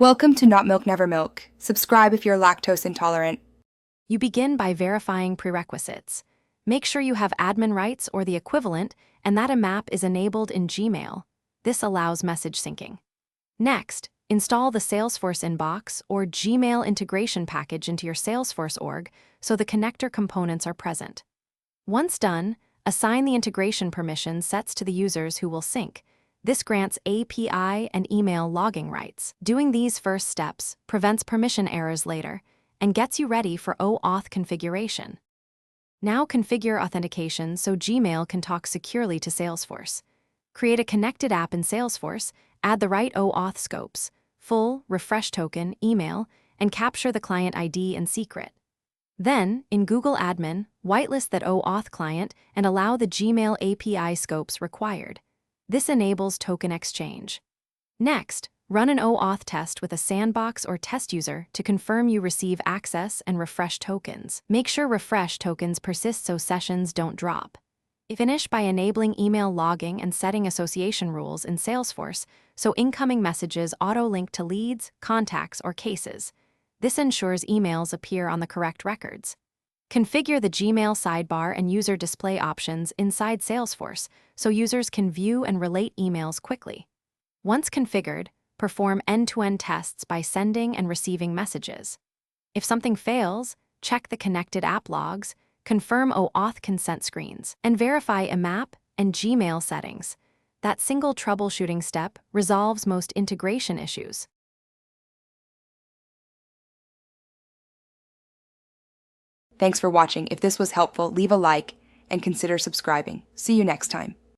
Welcome to Not Milk Never Milk. Subscribe if you're lactose intolerant. You begin by verifying prerequisites. Make sure you have admin rights or the equivalent and that a map is enabled in Gmail. This allows message syncing. Next, install the Salesforce inbox or Gmail integration package into your Salesforce org so the connector components are present. Once done, assign the integration permission sets to the users who will sync. This grants API and email logging rights. Doing these first steps prevents permission errors later and gets you ready for OAuth configuration. Now configure authentication so Gmail can talk securely to Salesforce. Create a connected app in Salesforce, add the right OAuth scopes, full, refresh token, email, and capture the client ID and secret. Then, in Google Admin, whitelist that OAuth client and allow the Gmail API scopes required. This enables token exchange. Next, run an OAuth test with a sandbox or test user to confirm you receive access and refresh tokens. Make sure refresh tokens persist so sessions don't drop. Finish by enabling email logging and setting association rules in Salesforce so incoming messages auto-link to leads, contacts, or cases. This ensures emails appear on the correct records. Configure the Gmail sidebar and user display options inside Salesforce so users can view and relate emails quickly. Once configured, perform end-to-end tests by sending and receiving messages. If something fails, check the connected app logs, confirm OAuth consent screens, and verify IMAP and Gmail settings. That single troubleshooting step resolves most integration issues. Thanks for watching. If this was helpful, leave a like and consider subscribing. See you next time.